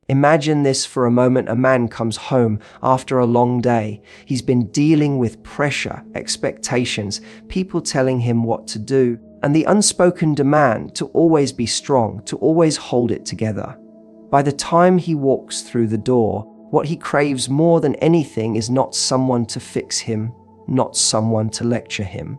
Imagine this for a moment. A man comes home after a long day. He's been dealing with pressure, expectations, people telling him what to do, and the unspoken demand to always be strong, to always hold it together. By the time he walks through the door, what he craves more than anything is not someone to fix him, not someone to lecture him,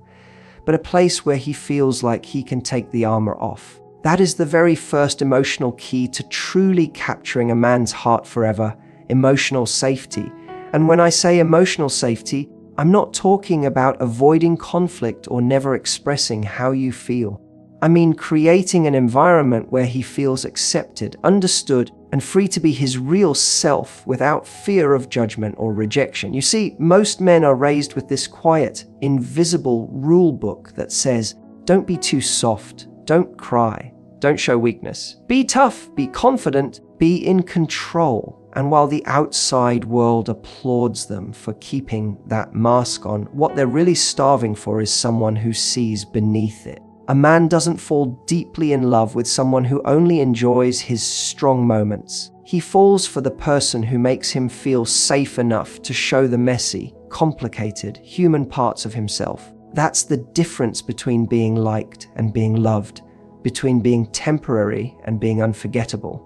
but a place where he feels like he can take the armor off. That is the very first emotional key to truly capturing a man's heart forever: emotional safety. And when I say emotional safety, I'm not talking about avoiding conflict or never expressing how you feel. I mean creating an environment where he feels accepted, understood, and free to be his real self without fear of judgment or rejection. You see, most men are raised with this quiet, invisible rule book that says, don't be too soft, don't cry, don't show weakness. Be tough, be confident, be in control. And while the outside world applauds them for keeping that mask on, what they're really starving for is someone who sees beneath it. A man doesn't fall deeply in love with someone who only enjoys his strong moments. He falls for the person who makes him feel safe enough to show the messy, complicated, human parts of himself. That's the difference between being liked and being loved, between being temporary and being unforgettable.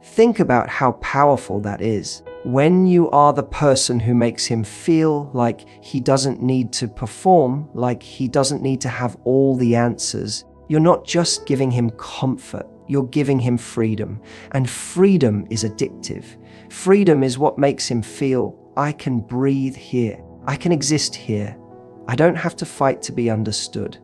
Think about how powerful that is. When you are the person who makes him feel like he doesn't need to perform, like he doesn't need to have all the answers, you're not just giving him comfort, you're giving him freedom. And freedom is addictive. Freedom is what makes him feel, I can breathe here, I can exist here, I don't have to fight to be understood.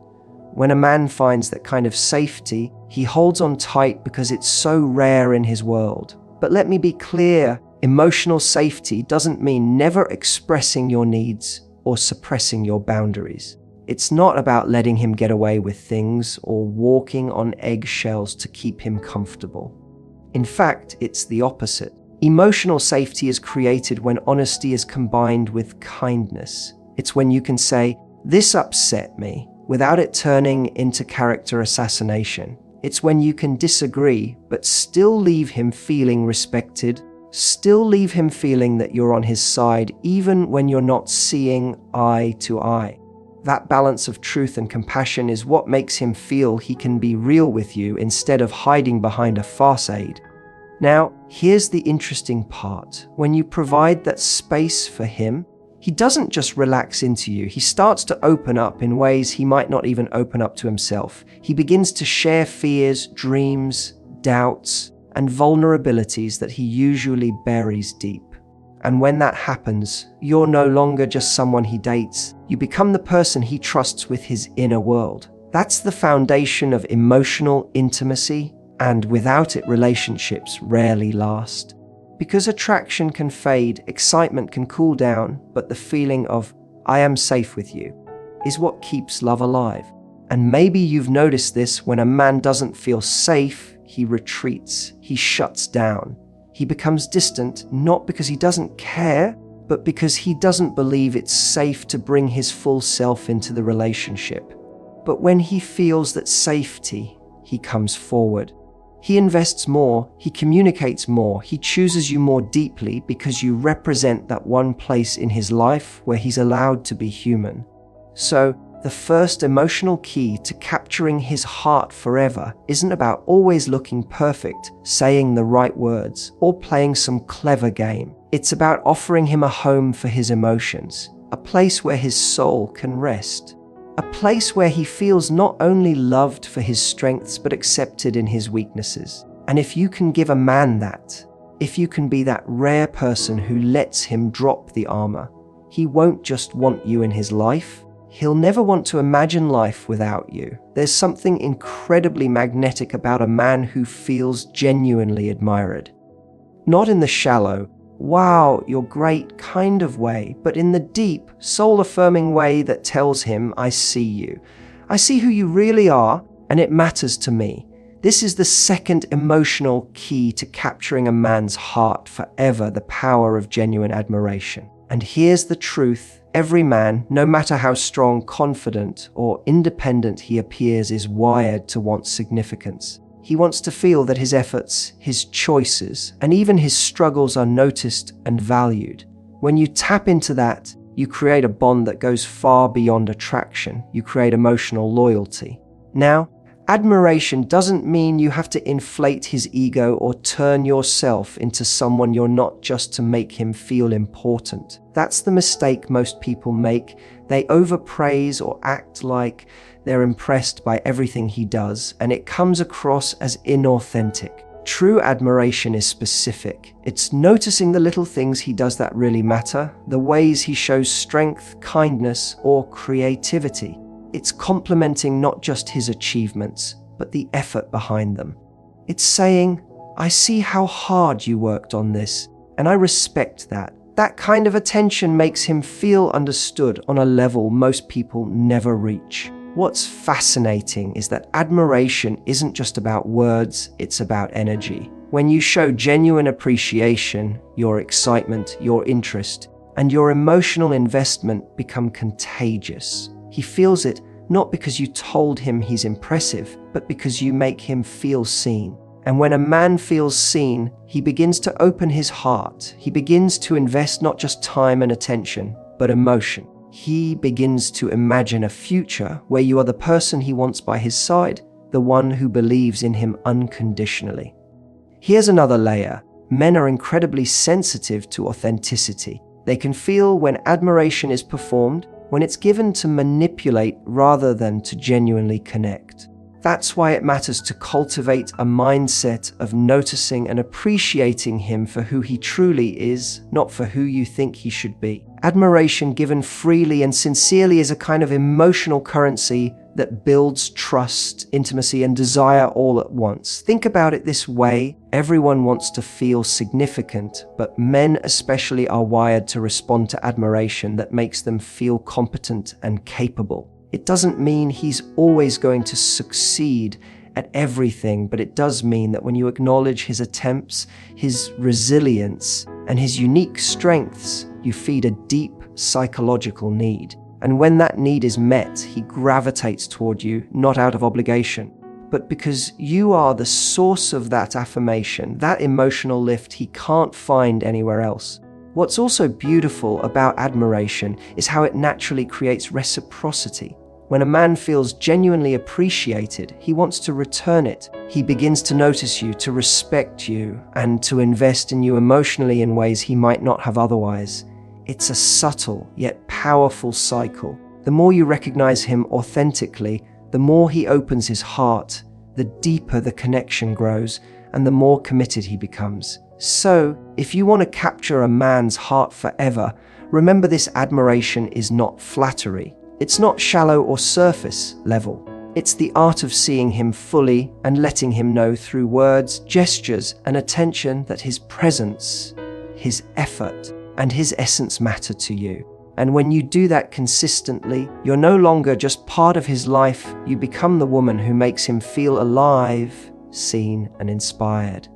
When a man finds that kind of safety, he holds on tight because it's so rare in his world. But let me be clear, emotional safety doesn't mean never expressing your needs or suppressing your boundaries. It's not about letting him get away with things or walking on eggshells to keep him comfortable. In fact, it's the opposite. Emotional safety is created when honesty is combined with kindness. It's when you can say, "This upset me," without it turning into character assassination. It's when you can disagree, but still leave him feeling respected, still leave him feeling that you're on his side, even when you're not seeing eye to eye. That balance of truth and compassion is what makes him feel he can be real with you instead of hiding behind a facade. Now, here's the interesting part. When you provide that space for him, he doesn't just relax into you. He starts to open up in ways he might not even open up to himself. He begins to share fears, dreams, doubts, and vulnerabilities that he usually buries deep. And when that happens, you're no longer just someone he dates. You become the person he trusts with his inner world. That's the foundation of emotional intimacy, and without it, relationships rarely last. Because attraction can fade, excitement can cool down, but the feeling of, I am safe with you, is what keeps love alive. And maybe you've noticed this: when a man doesn't feel safe, he retreats, he shuts down. He becomes distant, not because he doesn't care, but because he doesn't believe it's safe to bring his full self into the relationship. But when he feels that safety, he comes forward. He invests more, he communicates more, he chooses you more deeply because you represent that one place in his life where he's allowed to be human. So, the first emotional key to capturing his heart forever isn't about always looking perfect, saying the right words, or playing some clever game. It's about offering him a home for his emotions, a place where his soul can rest. A place where he feels not only loved for his strengths, but accepted in his weaknesses. And if you can give a man that, if you can be that rare person who lets him drop the armor, he won't just want you in his life, he'll never want to imagine life without you. There's something incredibly magnetic about a man who feels genuinely admired. Not in the shallow, wow, you're great kind of way, but in the deep, soul-affirming way that tells him, I see you. I see who you really are, and it matters to me. This is the second emotional key to capturing a man's heart forever, the power of genuine admiration. And here's the truth. Every man, no matter how strong, confident, or independent he appears, is wired to want significance. He wants to feel that his efforts, his choices, and even his struggles are noticed and valued. When you tap into that, you create a bond that goes far beyond attraction. You create emotional loyalty. Now, admiration doesn't mean you have to inflate his ego or turn yourself into someone you're not just to make him feel important. That's the mistake most people make. They overpraise or act like they're impressed by everything he does, and it comes across as inauthentic. True admiration is specific. It's noticing the little things he does that really matter, the ways he shows strength, kindness, or creativity. It's complimenting not just his achievements, but the effort behind them. It's saying, "I see how hard you worked on this, and I respect that." That kind of attention makes him feel understood on a level most people never reach. What's fascinating is that admiration isn't just about words, it's about energy. When you show genuine appreciation, your excitement, your interest, and your emotional investment become contagious. He feels it not because you told him he's impressive, but because you make him feel seen. And when a man feels seen, he begins to open his heart. He begins to invest not just time and attention, but emotion. He begins to imagine a future where you are the person he wants by his side, the one who believes in him unconditionally. Here's another layer. Men are incredibly sensitive to authenticity. They can feel when admiration is performed, when it's given to manipulate rather than to genuinely connect. That's why it matters to cultivate a mindset of noticing and appreciating him for who he truly is, not for who you think he should be. Admiration given freely and sincerely is a kind of emotional currency that builds trust, intimacy, and desire all at once. Think about it this way. Everyone wants to feel significant, but men especially are wired to respond to admiration that makes them feel competent and capable. It doesn't mean he's always going to succeed at everything, but it does mean that when you acknowledge his attempts, his resilience, and his unique strengths, you feed a deep psychological need. And when that need is met, he gravitates toward you, not out of obligation, but because you are the source of that affirmation, that emotional lift he can't find anywhere else. What's also beautiful about admiration is how it naturally creates reciprocity. When a man feels genuinely appreciated, he wants to return it. He begins to notice you, to respect you, and to invest in you emotionally in ways he might not have otherwise. It's a subtle yet powerful cycle. The more you recognize him authentically, the more he opens his heart, the deeper the connection grows, and the more committed he becomes. So, if you want to capture a man's heart forever, remember this: admiration is not flattery. It's not shallow or surface level. It's the art of seeing him fully and letting him know through words, gestures, and attention that his presence, his effort, and his essence matter to you. And when you do that consistently, you're no longer just part of his life, you become the woman who makes him feel alive, seen, and inspired.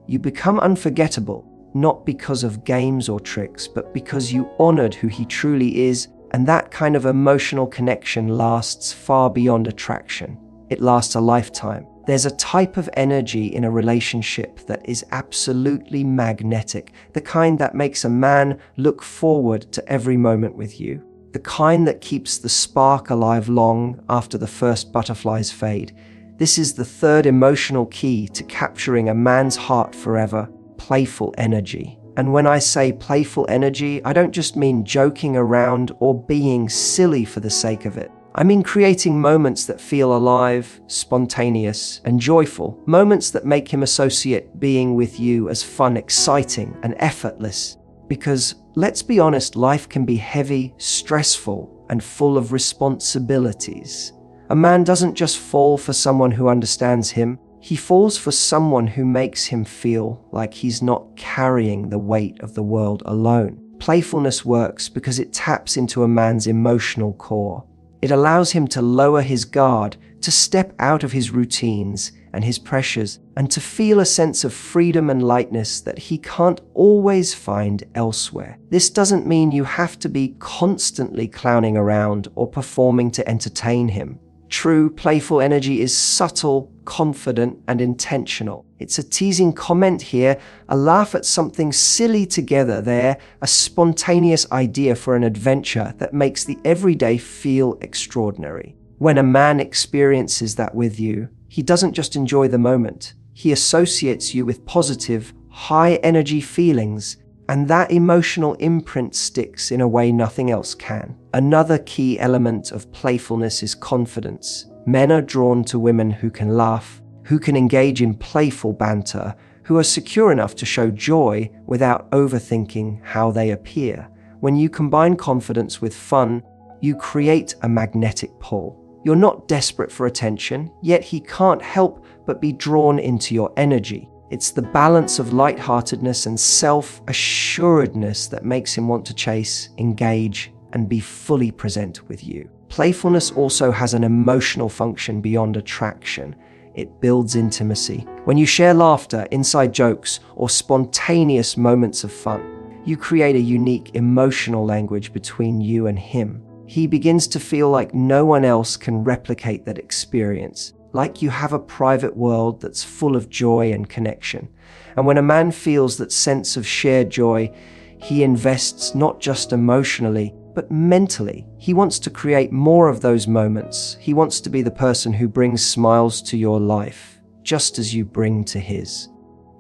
You become unforgettable, not because of games or tricks, but because you honored who he truly is, and that kind of emotional connection lasts far beyond attraction. It lasts a lifetime. There's a type of energy in a relationship that is absolutely magnetic, the kind that makes a man look forward to every moment with you, the kind that keeps the spark alive long after the first butterflies fade. This is the third emotional key to capturing a man's heart forever: playful energy. And when I say playful energy, I don't just mean joking around or being silly for the sake of it. I mean creating moments that feel alive, spontaneous, and joyful. Moments that make him associate being with you as fun, exciting, and effortless. Because, let's be honest, life can be heavy, stressful, and full of responsibilities. A man doesn't just fall for someone who understands him. He falls for someone who makes him feel like he's not carrying the weight of the world alone. Playfulness works because it taps into a man's emotional core. It allows him to lower his guard, to step out of his routines and his pressures, and to feel a sense of freedom and lightness that he can't always find elsewhere. This doesn't mean you have to be constantly clowning around or performing to entertain him. True, playful energy is subtle, confident, and intentional. It's a teasing comment here, a laugh at something silly together there, a spontaneous idea for an adventure that makes the everyday feel extraordinary. When a man experiences that with you, he doesn't just enjoy the moment. He associates you with positive, high-energy feelings, and that emotional imprint sticks in a way nothing else can. Another key element of playfulness is confidence. Men are drawn to women who can laugh, who can engage in playful banter, who are secure enough to show joy without overthinking how they appear. When you combine confidence with fun, you create a magnetic pull. You're not desperate for attention, yet he can't help but be drawn into your energy. It's the balance of lightheartedness and self-assuredness that makes him want to chase, engage, and be fully present with you. Playfulness also has an emotional function beyond attraction. It builds intimacy. When you share laughter, inside jokes, or spontaneous moments of fun, you create a unique emotional language between you and him. He begins to feel like no one else can replicate that experience, like you have a private world that's full of joy and connection. And when a man feels that sense of shared joy, he invests not just emotionally, but mentally. He wants to create more of those moments. He wants to be the person who brings smiles to your life, just as you bring to his.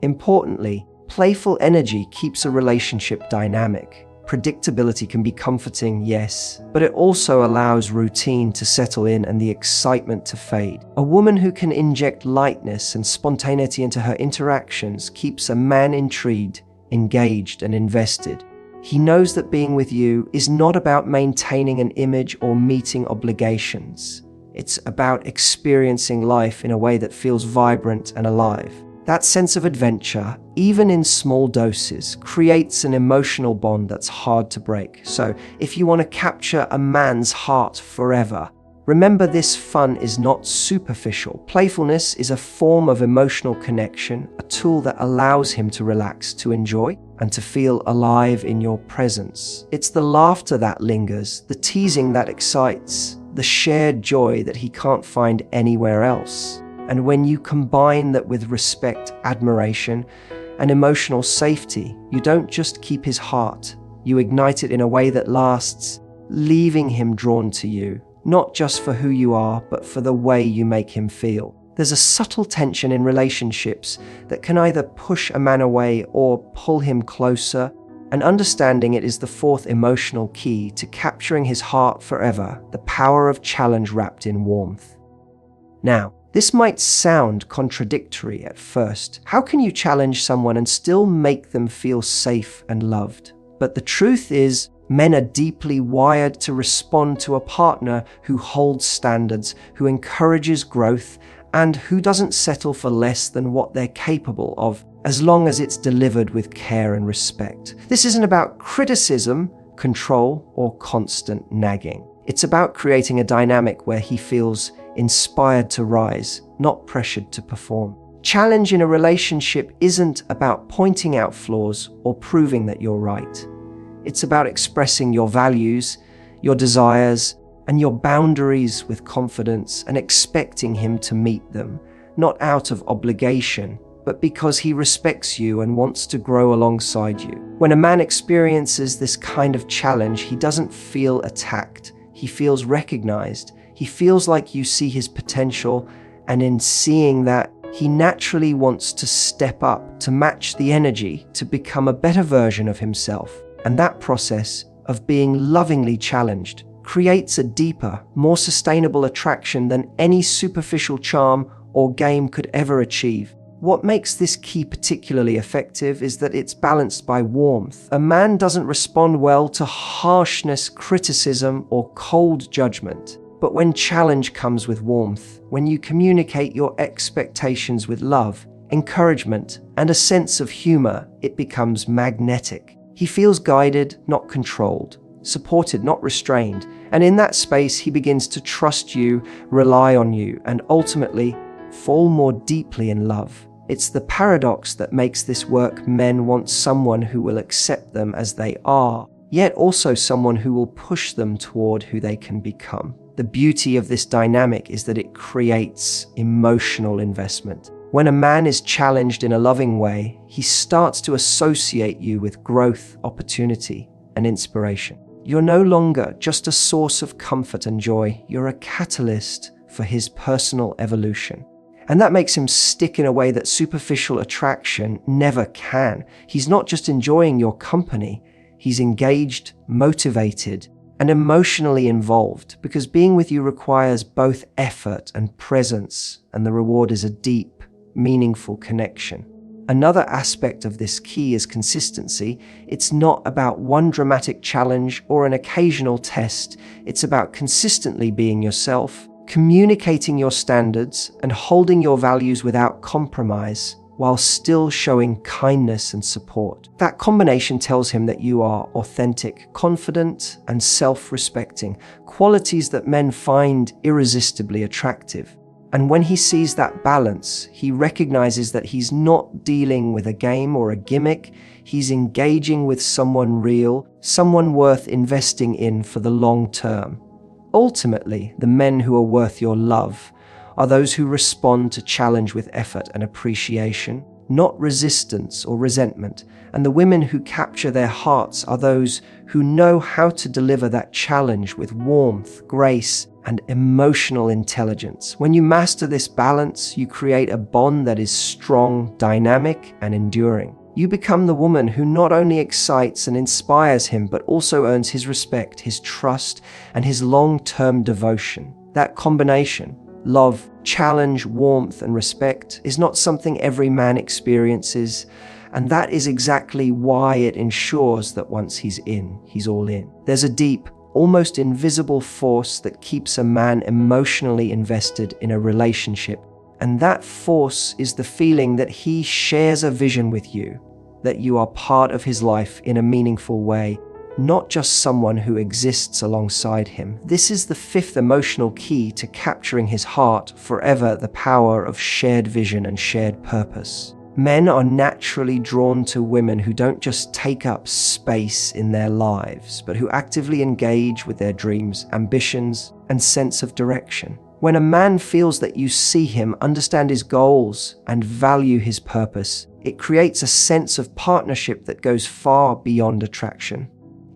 Importantly, playful energy keeps a relationship dynamic. Predictability can be comforting, yes, but it also allows routine to settle in and the excitement to fade. A woman who can inject lightness and spontaneity into her interactions keeps a man intrigued, engaged, and invested. He knows that being with you is not about maintaining an image or meeting obligations. It's about experiencing life in a way that feels vibrant and alive. That sense of adventure, even in small doses, creates an emotional bond that's hard to break. So, if you want to capture a man's heart forever, remember this: fun is not superficial. Playfulness is a form of emotional connection, a tool that allows him to relax, to enjoy, and to feel alive in your presence. It's the laughter that lingers, the teasing that excites, the shared joy that he can't find anywhere else. And when you combine that with respect, admiration, and emotional safety, you don't just keep his heart, you ignite it in a way that lasts, leaving him drawn to you, not just for who you are, but for the way you make him feel. There's a subtle tension in relationships that can either push a man away or pull him closer, and understanding it is the fourth emotional key to capturing his heart forever, the power of challenge wrapped in warmth. Now, this might sound contradictory at first. How can you challenge someone and still make them feel safe and loved? But the truth is, men are deeply wired to respond to a partner who holds standards, who encourages growth, and who doesn't settle for less than what they're capable of, as long as it's delivered with care and respect. This isn't about criticism, control, or constant nagging. It's about creating a dynamic where he feels inspired to rise, not pressured to perform. Challenge in a relationship isn't about pointing out flaws or proving that you're right. It's about expressing your values, your desires, and your boundaries with confidence and expecting him to meet them, not out of obligation, but because he respects you and wants to grow alongside you. When a man experiences this kind of challenge, he doesn't feel attacked. He feels recognized. He feels like you see his potential, and in seeing that, he naturally wants to step up, to match the energy, to become a better version of himself. And that process of being lovingly challenged creates a deeper, more sustainable attraction than any superficial charm or game could ever achieve. What makes this key particularly effective is that it's balanced by warmth. A man doesn't respond well to harshness, criticism, or cold judgment. But when challenge comes with warmth, when you communicate your expectations with love, encouragement, and a sense of humor, it becomes magnetic. He feels guided, not controlled, supported, not restrained, and in that space he begins to trust you, rely on you, and ultimately fall more deeply in love. It's the paradox that makes this work. Men want someone who will accept them as they are, yet also someone who will push them toward who they can become. The beauty of this dynamic is that it creates emotional investment. When a man is challenged in a loving way, he starts to associate you with growth, opportunity, and inspiration. You're no longer just a source of comfort and joy, you're a catalyst for his personal evolution. And that makes him stick in a way that superficial attraction never can. He's not just enjoying your company, he's engaged, motivated, and emotionally involved, because being with you requires both effort and presence, and the reward is a deep, meaningful connection. Another aspect of this key is consistency. It's not about one dramatic challenge or an occasional test. It's about consistently being yourself, communicating your standards, and holding your values without compromise, while still showing kindness and support. That combination tells him that you are authentic, confident, and self-respecting, qualities that men find irresistibly attractive. And when he sees that balance, he recognizes that he's not dealing with a game or a gimmick, he's engaging with someone real, someone worth investing in for the long term. Ultimately, the men who are worth your love are those who respond to challenge with effort and appreciation, not resistance or resentment. And the women who capture their hearts are those who know how to deliver that challenge with warmth, grace, and emotional intelligence. When you master this balance, you create a bond that is strong, dynamic, and enduring. You become the woman who not only excites and inspires him, but also earns his respect, his trust, and his long-term devotion. That combination, love, challenge, warmth, and respect, is not something every man experiences, and that is exactly why it ensures that once he's in, he's all in. There's a deep, almost invisible force that keeps a man emotionally invested in a relationship, and that force is the feeling that he shares a vision with you, that you are part of his life in a meaningful way, not just someone who exists alongside him. This is the fifth emotional key to capturing his heart forever: the power of shared vision and shared purpose. Men are naturally drawn to women who don't just take up space in their lives, but who actively engage with their dreams, ambitions, and sense of direction. When a man feels that you see him, understand his goals, and value his purpose, it creates a sense of partnership that goes far beyond attraction.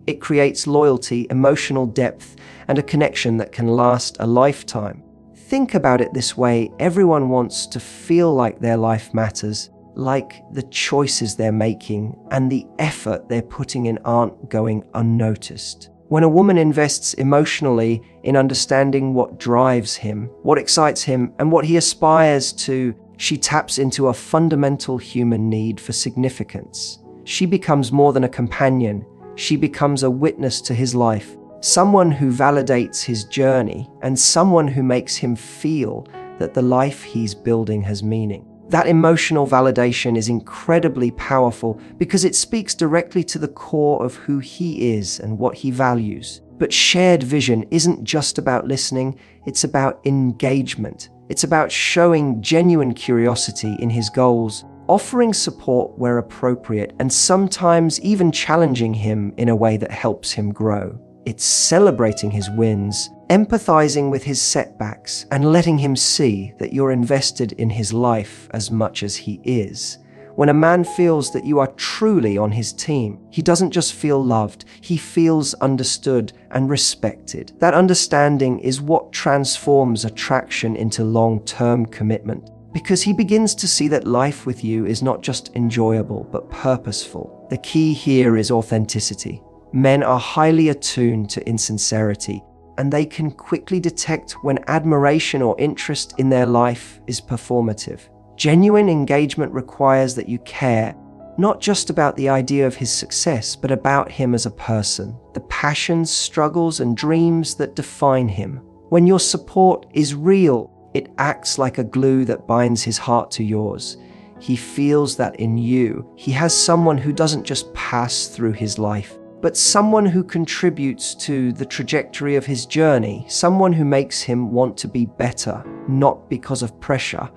It creates loyalty, emotional depth, and a connection that can last a lifetime. Think about it this way: everyone wants to feel like their life matters, like the choices they're making and the effort they're putting in aren't going unnoticed. When a woman invests emotionally in understanding what drives him, what excites him, and what he aspires to, she taps into a fundamental human need for significance. She becomes more than a companion. She becomes a witness to his life, someone who validates his journey, and someone who makes him feel that the life he's building has meaning. That emotional validation is incredibly powerful because it speaks directly to the core of who he is and what he values. But shared vision isn't just about listening, it's about engagement. It's about showing genuine curiosity in his goals, offering support where appropriate, and sometimes even challenging him in a way that helps him grow. It's celebrating his wins, empathizing with his setbacks, and letting him see that you're invested in his life as much as he is. When a man feels that you are truly on his team, he doesn't just feel loved, he feels understood and respected. That understanding is what transforms attraction into long-term commitment, because he begins to see that life with you is not just enjoyable, but purposeful. The key here is authenticity. Men are highly attuned to insincerity, and they can quickly detect when admiration or interest in their life is performative. Genuine engagement requires that you care, not just about the idea of his success, but about him as a person, the passions, struggles, and dreams that define him. When your support is real, it acts like a glue that binds his heart to yours. He feels that in you, he has someone who doesn't just pass through his life, but someone who contributes to the trajectory of his journey, someone who makes him want to be better, not because of pressure,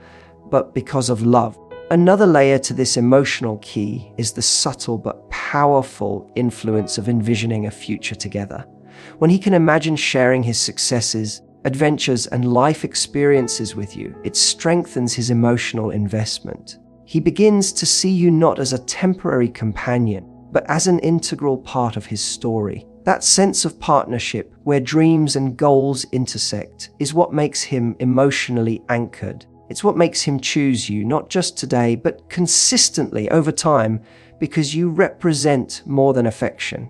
but because of love. Another layer to this emotional key is the subtle but powerful influence of envisioning a future together. When he can imagine sharing his successes, adventures, and life experiences with you, it strengthens his emotional investment. He begins to see you not as a temporary companion, but as an integral part of his story. That sense of partnership, where dreams and goals intersect, is what makes him emotionally anchored. It's what makes him choose you, not just today, but consistently over time, because you represent more than affection.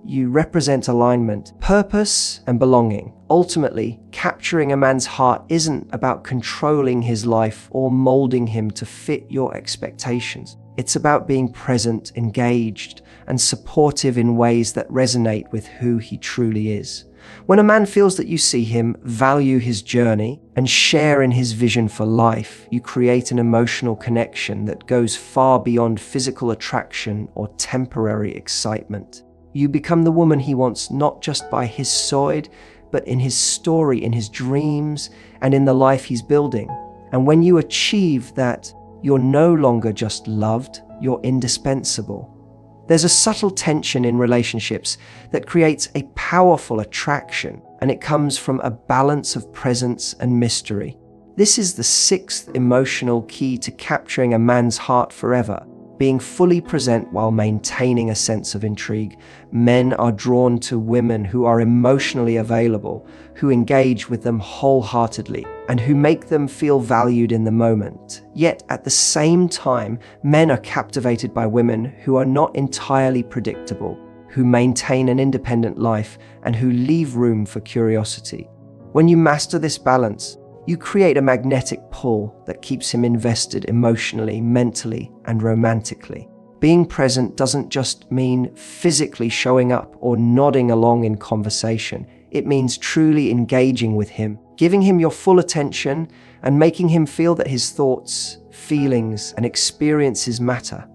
You represent alignment, purpose, and belonging. Ultimately, capturing a man's heart isn't about controlling his life or molding him to fit your expectations. It's about being present, engaged, and supportive in ways that resonate with who he truly is. When a man feels that you see him, value his journey, and share in his vision for life, you create an emotional connection that goes far beyond physical attraction or temporary excitement. You become the woman he wants, not just by his side, but in his story, in his dreams, and in the life he's building. And when you achieve that, you're no longer just loved, you're indispensable. There's a subtle tension in relationships that creates a powerful attraction, and it comes from a balance of presence and mystery. This is the sixth emotional key to capturing a man's heart forever: being fully present while maintaining a sense of intrigue. Men are drawn to women who are emotionally available, who engage with them wholeheartedly, and who make them feel valued in the moment. Yet at the same time, men are captivated by women who are not entirely predictable, who maintain an independent life, and who leave room for curiosity. When you master this balance, you create a magnetic pull that keeps him invested emotionally, mentally, and romantically. Being present doesn't just mean physically showing up or nodding along in conversation. It means truly engaging with him, giving him your full attention, and making him feel that his thoughts, feelings, and experiences matter.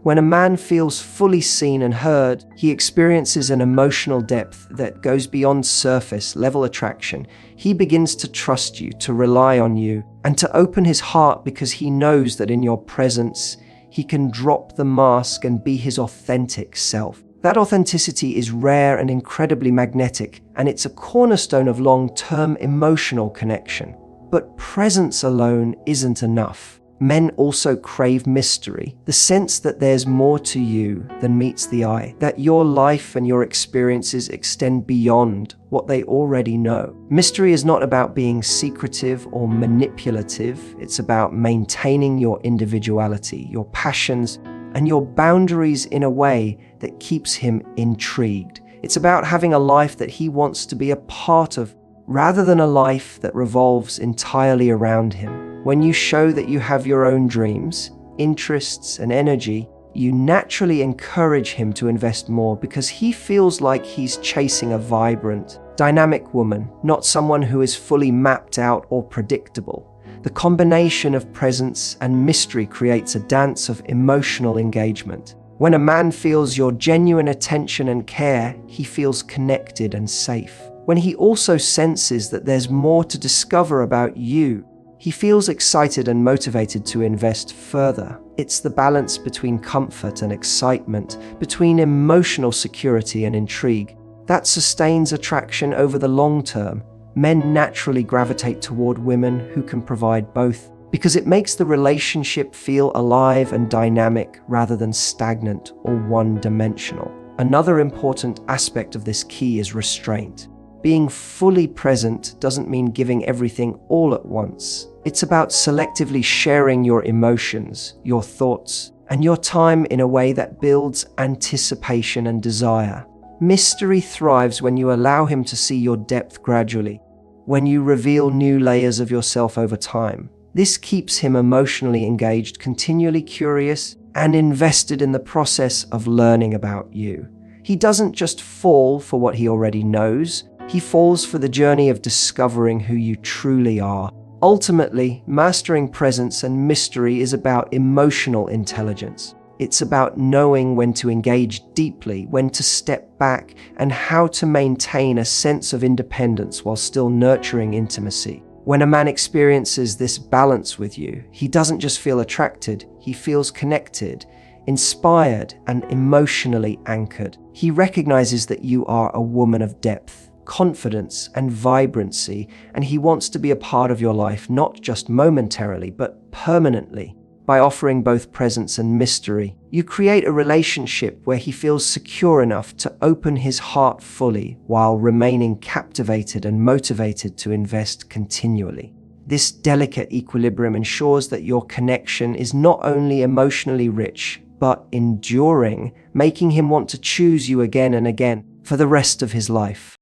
When a man feels fully seen and heard, he experiences an emotional depth that goes beyond surface-level attraction. He begins to trust you, to rely on you, and to open his heart because he knows that in your presence, he can drop the mask and be his authentic self. That authenticity is rare and incredibly magnetic, and it's a cornerstone of long-term emotional connection. But presence alone isn't enough. Men also crave mystery, the sense that there's more to you than meets the eye, that your life and your experiences extend beyond what they already know. Mystery is not about being secretive or manipulative. It's about maintaining your individuality, your passions, and your boundaries in a way that keeps him intrigued. It's about having a life that he wants to be a part of, rather than a life that revolves entirely around him. When you show that you have your own dreams, interests, and energy, you naturally encourage him to invest more because he feels like he's chasing a vibrant, dynamic woman, not someone who is fully mapped out or predictable. The combination of presence and mystery creates a dance of emotional engagement. When a man feels your genuine attention and care, he feels connected and safe. When he also senses that there's more to discover about you, he feels excited and motivated to invest further. It's the balance between comfort and excitement, between emotional security and intrigue, that sustains attraction over the long term. Men naturally gravitate toward women who can provide both, because it makes the relationship feel alive and dynamic rather than stagnant or one-dimensional. Another important aspect of this key is restraint. Being fully present doesn't mean giving everything all at once. It's about selectively sharing your emotions, your thoughts, and your time in a way that builds anticipation and desire. Mystery thrives when you allow him to see your depth gradually, when you reveal new layers of yourself over time. This keeps him emotionally engaged, continually curious, and invested in the process of learning about you. He doesn't just fall for what he already knows. He falls for the journey of discovering who you truly are. Ultimately, mastering presence and mystery is about emotional intelligence. It's about knowing when to engage deeply, when to step back, and how to maintain a sense of independence while still nurturing intimacy. When a man experiences this balance with you, he doesn't just feel attracted, he feels connected, inspired, and emotionally anchored. He recognizes that you are a woman of depth, confidence, and vibrancy, and he wants to be a part of your life, not just momentarily, but permanently. By offering both presence and mystery, you create a relationship where he feels secure enough to open his heart fully while remaining captivated and motivated to invest continually. This delicate equilibrium ensures that your connection is not only emotionally rich, but enduring, making him want to choose you again and again for the rest of his life.